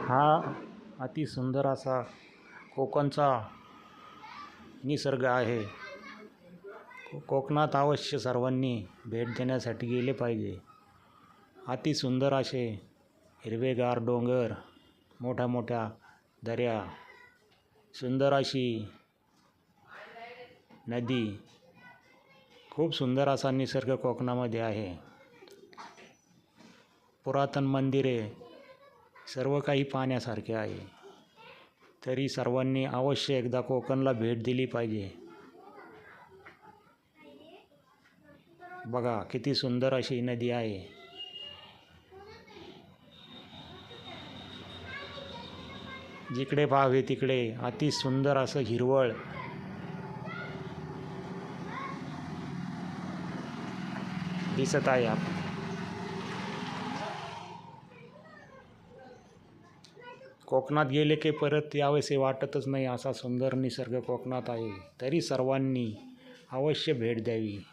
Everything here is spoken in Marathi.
हा अति सुंदर असा कोकणचा निसर्ग आहे. कोकणात अवश्य सर्वांनी भेट देण्यासाठी गेले पाहिजे. अति सुंदर असे हिरवेगार डोंगर, मोठ्या मोठ्या दऱ्या, सुंदर अशी नदी, खूप सुंदर असा निसर्ग कोकणामध्ये आहे. पुरातन मंदिरे, सर्व काही पाहण्यासारखे आहे. तरी सर्वांनी अवश्य एकदा कोकणला भेट दिली पाहिजे. बघा किती सुंदर अशी नदी आहे. जिकडे पाहावे तिकडे अति सुंदर असं हिरवळ दिसत आहे. कोकणात गेले की परत यावेसे वाटतच नाही, असा सुंदर निसर्ग कोकणात आहे. तरी सर्वांनी अवश्य भेट द्यावी.